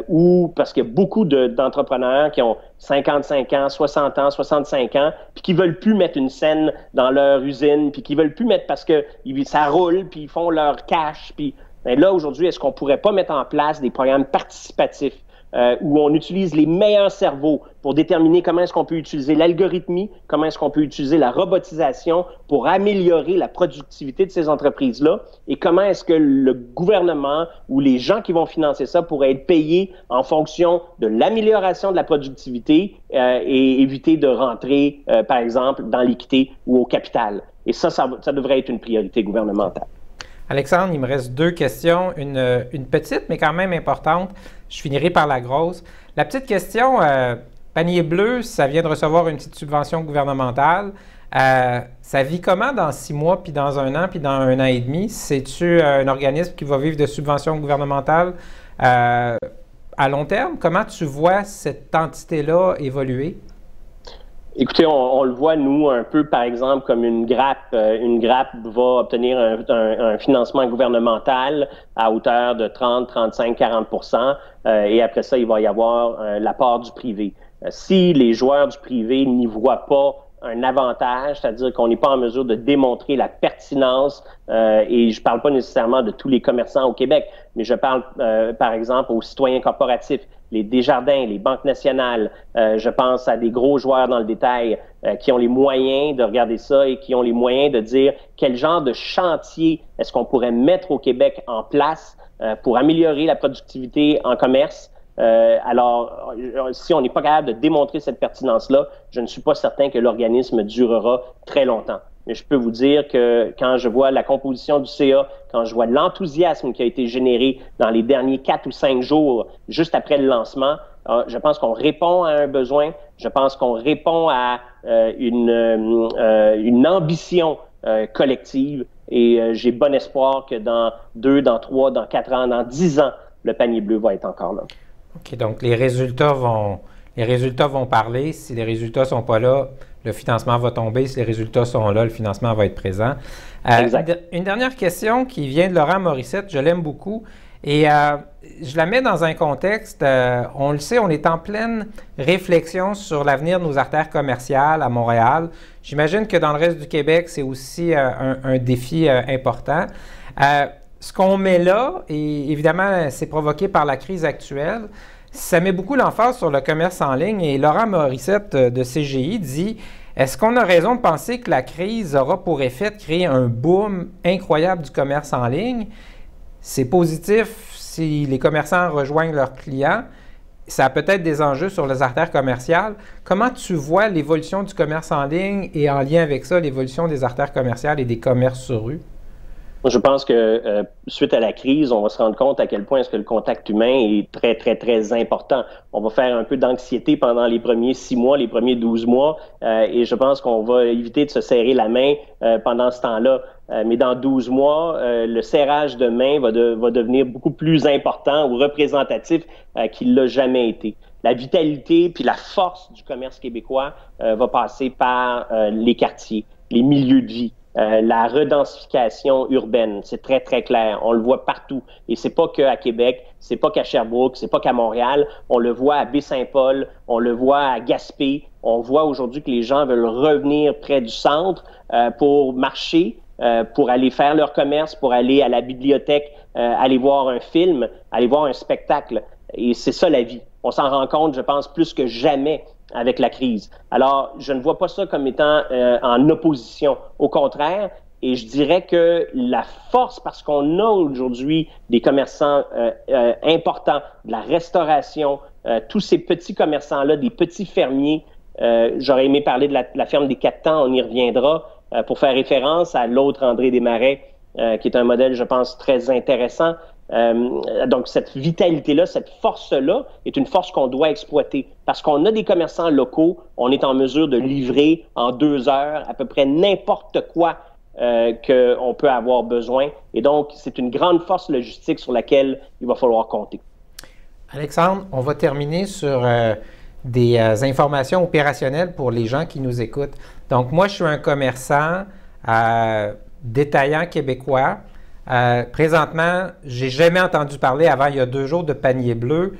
Speaker 2: où, parce qu'il y a beaucoup d'entrepreneurs qui ont 55 ans, 60 ans, 65 ans, puis qui veulent plus mettre une scène dans leur usine, puis qui veulent plus mettre parce que ça roule, puis ils font leur cash. Puis ben là, aujourd'hui, est-ce qu'on pourrait pas mettre en place des programmes participatifs où on utilise les meilleurs cerveaux pour déterminer comment est-ce qu'on peut utiliser l'algorithmie, comment est-ce qu'on peut utiliser la robotisation pour améliorer la productivité de ces entreprises-là et comment est-ce que le gouvernement ou les gens qui vont financer ça pourraient être payés en fonction de l'amélioration de la productivité et éviter de rentrer, par exemple, dans l'équité ou au capital. Et ça devrait être une priorité gouvernementale.
Speaker 1: Alexandre, il me reste 2 questions, une petite mais quand même importante. Je finirai par la grosse. La petite question, Panier Bleu, ça vient de recevoir une petite subvention gouvernementale. Ça vit comment dans 6 mois, puis dans 1 an, puis dans 1 an et demi? C'est-tu un organisme qui va vivre de subventions gouvernementales à long terme? Comment tu vois cette entité-là évoluer?
Speaker 2: Écoutez, on le voit, nous, un peu, par exemple, comme une grappe. Une grappe va obtenir un financement gouvernemental à hauteur de 30, 35, 40 et après ça, il va y avoir l'apport du privé. Si les joueurs du privé n'y voient pas un avantage, c'est-à-dire qu'on n'est pas en mesure de démontrer la pertinence, et je parle pas nécessairement de tous les commerçants au Québec, mais je parle, par exemple, aux citoyens corporatifs, les Desjardins, les banques nationales, je pense à des gros joueurs dans le détail qui ont les moyens de regarder ça et qui ont les moyens de dire quel genre de chantier est-ce qu'on pourrait mettre au Québec en place pour améliorer la productivité en commerce. Alors, si on n'est pas capable de démontrer cette pertinence-là, je ne suis pas certain que l'organisme durera très longtemps. Mais je peux vous dire que quand je vois la composition du CA, quand je vois l'enthousiasme qui a été généré dans les derniers 4 ou 5 jours, juste après le lancement, je pense qu'on répond à un besoin, je pense qu'on répond à une ambition collective et j'ai bon espoir que dans 2, dans 3, dans 4 ans, dans 10 ans, le panier bleu va être encore là. OK,
Speaker 1: donc les résultats vont parler. Si les résultats ne sont pas là, le financement va tomber. Si les résultats sont là, le financement va être présent. Une dernière question qui vient de Laurent Morissette. Je l'aime beaucoup. Et je la mets dans un contexte, on le sait, on est en pleine réflexion sur l'avenir de nos artères commerciales à Montréal. J'imagine que dans le reste du Québec, c'est aussi un défi important. Ce qu'on met là, et évidemment, c'est provoqué par la crise actuelle, ça met beaucoup l'emphase sur le commerce en ligne. Et Laurent Morissette de CGI dit « Est-ce qu'on a raison de penser que la crise aura pour effet de créer un boom incroyable du commerce en ligne? C'est positif si les commerçants rejoignent leurs clients. Ça a peut-être des enjeux sur les artères commerciales. Comment tu vois l'évolution du commerce en ligne et en lien avec ça, l'évolution des artères commerciales et des commerces sur rue? »
Speaker 2: Je pense que suite à la crise, on va se rendre compte à quel point est-ce que le contact humain est très, très, très important. On va faire un peu d'anxiété pendant les premiers 6 mois, les premiers 12 mois, et je pense qu'on va éviter de se serrer la main pendant ce temps-là. Mais dans 12 mois, le serrage de main va devenir beaucoup plus important ou représentatif qu'il l'a jamais été. La vitalité puis la force du commerce québécois va passer par les quartiers, les milieux de vie. La redensification urbaine, c'est très, très clair. On le voit partout. Et c'est pas qu'à Québec, c'est pas qu'à Sherbrooke, c'est pas qu'à Montréal. On le voit à Baie-Saint-Paul, on le voit à Gaspé. On voit aujourd'hui que les gens veulent revenir près du centre pour marcher, pour aller faire leur commerce, pour aller à la bibliothèque, aller voir un film, aller voir un spectacle. Et c'est ça la vie. On s'en rend compte, je pense, plus que jamais avec la crise. Alors, je ne vois pas ça comme étant en opposition. Au contraire, et je dirais que la force, parce qu'on a aujourd'hui des commerçants importants, de la restauration, tous ces petits commerçants-là, des petits fermiers, j'aurais aimé parler de la ferme des 4 temps, on y reviendra, pour faire référence à l'autre André Desmarais, qui est un modèle, je pense, très intéressant. Donc, cette vitalité-là, cette force-là est une force qu'on doit exploiter parce qu'on a des commerçants locaux, on est en mesure de livrer en 2 heures à peu près n'importe quoi qu'on peut avoir besoin. Et donc, c'est une grande force logistique sur laquelle il va falloir compter.
Speaker 1: Alexandre, on va terminer sur des informations opérationnelles pour les gens qui nous écoutent. Donc, moi, je suis un commerçant détaillant québécois. Présentement, j'ai jamais entendu parler avant il y a 2 jours de panier bleu.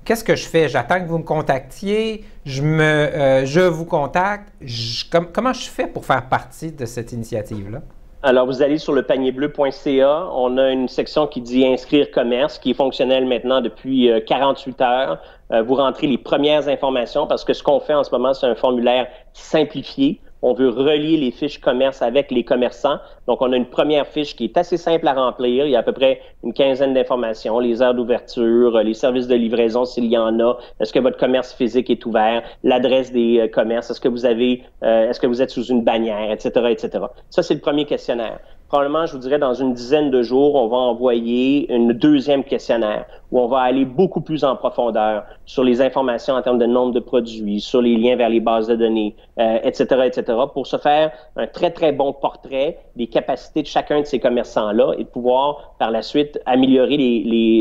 Speaker 1: Qu'est-ce que je fais? J'attends que vous me contactiez, je vous contacte. Comment je fais pour faire partie de cette initiative-là?
Speaker 2: Alors, vous allez sur le panierbleu.ca. On a une section qui dit inscrire commerce, qui est fonctionnelle maintenant depuis 48 heures. Vous rentrez les premières informations parce que ce qu'on fait en ce moment, c'est un formulaire simplifié. On veut relier les fiches commerce avec les commerçants. Donc, on a une première fiche qui est assez simple à remplir. Il y a à peu près une quinzaine d'informations, les heures d'ouverture, les services de livraison s'il y en a, est-ce que votre commerce physique est ouvert, l'adresse des commerces, est-ce que vous êtes sous une bannière, etc., etc. Ça, c'est le premier questionnaire. Probablement, je vous dirais, dans une dizaine de jours, on va envoyer une deuxième questionnaire où on va aller beaucoup plus en profondeur sur les informations en termes de nombre de produits, sur les liens vers les bases de données, etc., etc., pour se faire un très, très bon portrait des capacités de chacun de ces commerçants-là et de pouvoir, par la suite, améliorer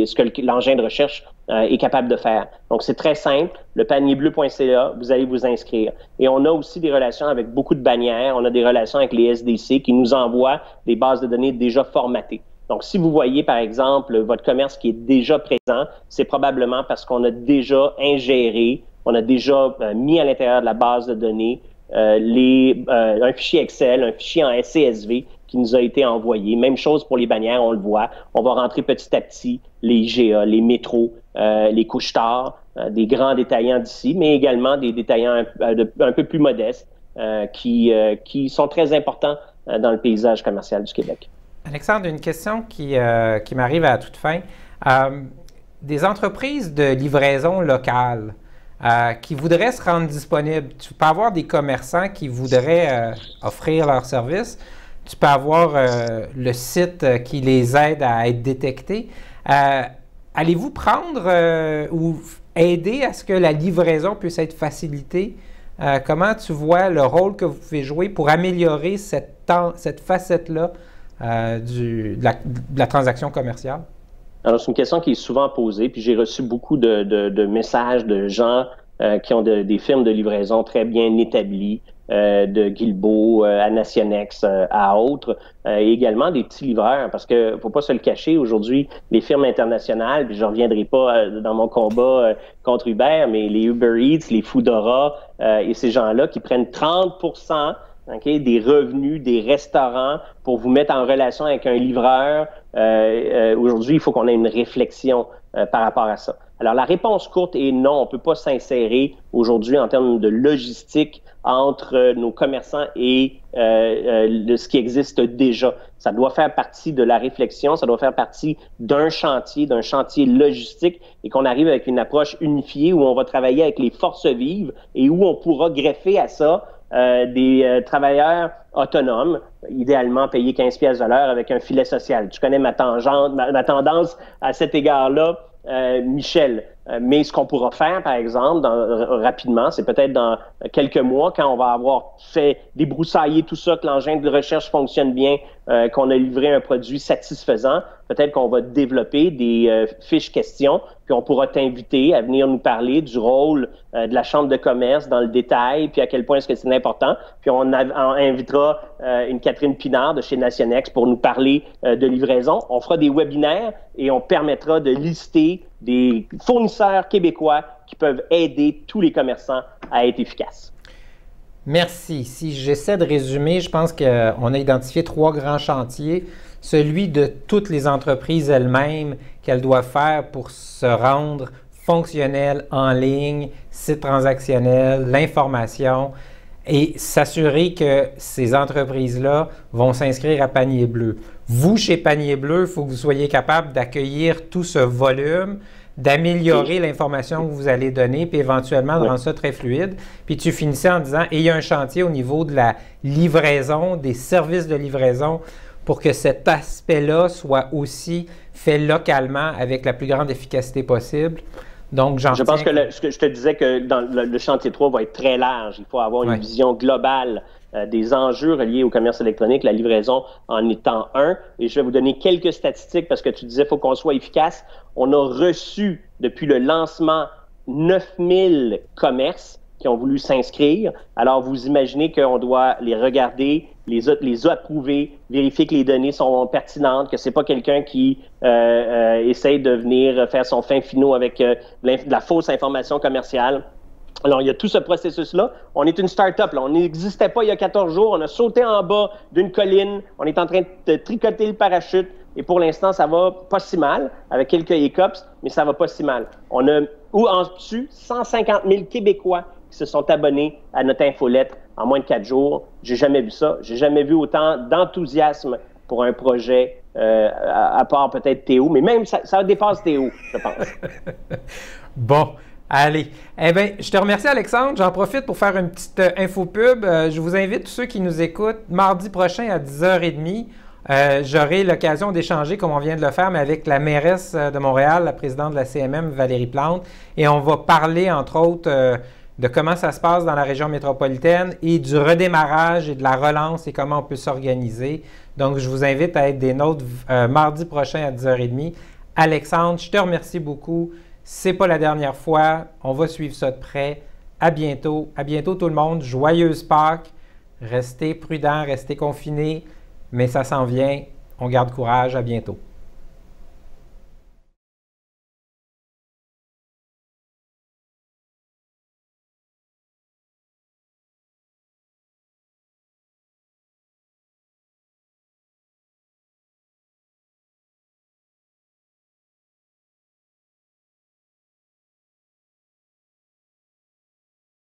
Speaker 2: ce que l'engin de recherche est capable de faire. Donc, c'est très simple. Le panierbleu.ca, vous allez vous inscrire. Et on a aussi des relations avec beaucoup de bannières. On a des relations avec les SDC qui nous envoient des bases de données déjà formatées. Donc, si vous voyez, par exemple, votre commerce qui est déjà présent, c'est probablement parce qu'on a déjà ingéré, on a déjà mis à l'intérieur de la base de données un fichier Excel, un fichier en SCSV qui nous a été envoyé. Même chose pour les bannières, on le voit. On va rentrer petit à petit les IGA, les métros, les couche-tard, des grands détaillants d'ici, mais également des détaillants un peu plus modestes qui sont très importants dans le paysage commercial du Québec.
Speaker 1: Alexandre, une question qui m'arrive à la toute fin. Des entreprises de livraison locale qui voudraient se rendre disponibles, tu peux avoir des commerçants qui voudraient offrir leurs services, tu peux avoir le site qui les aide à être détectés. Allez-vous prendre ou aider à ce que la livraison puisse être facilitée? Comment tu vois le rôle que vous pouvez jouer pour améliorer cette facette-là de la transaction commerciale?
Speaker 2: Alors, c'est une question qui est souvent posée, puis j'ai reçu beaucoup de messages de gens qui ont des firmes de livraison très bien établies, de Guilbeault à Nationex à autres, et également des petits livreurs, parce que faut pas se le cacher, aujourd'hui, les firmes internationales, puis je reviendrai pas dans mon combat contre Uber, mais les Uber Eats, les Foodora et ces gens-là qui prennent 30% des revenus des restaurants pour vous mettre en relation avec un livreur. Aujourd'hui, il faut qu'on ait une réflexion par rapport à ça. Alors, la réponse courte est non, on ne peut pas s'insérer aujourd'hui en termes de logistique entre nos commerçants et ce qui existe déjà. Ça doit faire partie de la réflexion, ça doit faire partie d'un chantier logistique et qu'on arrive avec une approche unifiée où on va travailler avec les forces vives et où on pourra greffer à ça des travailleurs autonomes, idéalement payés 15 pièces de l'heure avec un filet social. Tu connais ma tendance à cet égard-là, Michel. Mais ce qu'on pourra faire, par exemple, rapidement, c'est peut-être dans quelques mois, quand on va avoir fait débroussailler tout ça, que l'engin de recherche fonctionne bien, qu'on a livré un produit satisfaisant, peut-être qu'on va développer des fiches questions, puis on pourra t'inviter à venir nous parler du rôle de la Chambre de commerce dans le détail, puis à quel point est-ce que c'est important. Puis on invitera une Catherine Pinard de chez Nationex pour nous parler de livraison. On fera des webinaires et on permettra de lister des fournisseurs québécois qui peuvent aider tous les commerçants à être efficaces.
Speaker 1: Merci. Si j'essaie de résumer, je pense qu'on a identifié 3 grands chantiers. Celui de toutes les entreprises elles-mêmes qu'elles doivent faire pour se rendre fonctionnelles en ligne, site transactionnel, l'information et s'assurer que ces entreprises-là vont s'inscrire à Panier Bleu. Vous, chez Panier Bleu, il faut que vous soyez capable d'accueillir tout ce volume, d'améliorer l'information que vous allez donner, puis éventuellement de rendre ça très fluide. Puis tu finissais en disant, et il y a un chantier au niveau de la livraison, des services de livraison, pour que cet aspect-là soit aussi fait localement avec la plus grande efficacité possible. Donc,
Speaker 2: je pense que je te disais que dans le chantier 3 va être très large. Il faut avoir une vision globale des enjeux reliés au commerce électronique, la livraison en étant un. Et je vais vous donner quelques statistiques parce que tu disais qu'il faut qu'on soit efficace. On a reçu, depuis le lancement, 9000 commerces qui ont voulu s'inscrire. Alors, vous imaginez qu'on doit les regarder les a approuvés, vérifier que les données sont pertinentes, que c'est pas quelqu'un qui essaye de venir faire son fin finot avec de la fausse information commerciale. Alors, il y a tout ce processus-là. On est une start-up, là. On n'existait pas il y a 14 jours. On a sauté en bas d'une colline. On est en train de tricoter le parachute. Et pour l'instant, ça va pas si mal, avec quelques hiccups, mais ça va pas si mal. On a, en dessus, 150 000 Québécois qui se sont abonnés à notre infolettre en moins de 4 jours. J'ai jamais vu ça. J'ai jamais vu autant d'enthousiasme pour un projet, à part peut-être Théo, mais même ça dépasse Théo, je pense.
Speaker 1: Bon. Allez. Eh bien, je te remercie, Alexandre. J'en profite pour faire une petite infopub. Je vous invite, tous ceux qui nous écoutent, mardi prochain à 10h30. J'aurai l'occasion d'échanger, comme on vient de le faire, mais avec la mairesse de Montréal, la présidente de la CMM, Valérie Plante. Et on va parler, entre autres, de comment ça se passe dans la région métropolitaine et du redémarrage et de la relance et comment on peut s'organiser. Donc, je vous invite à être des nôtres mardi prochain à 10h30. Alexandre, je te remercie beaucoup. C'est pas la dernière fois. On va suivre ça de près. À bientôt. À bientôt tout le monde. Joyeuse Pâques. Restez prudents, restez confinés. Mais ça s'en vient. On garde courage. À bientôt.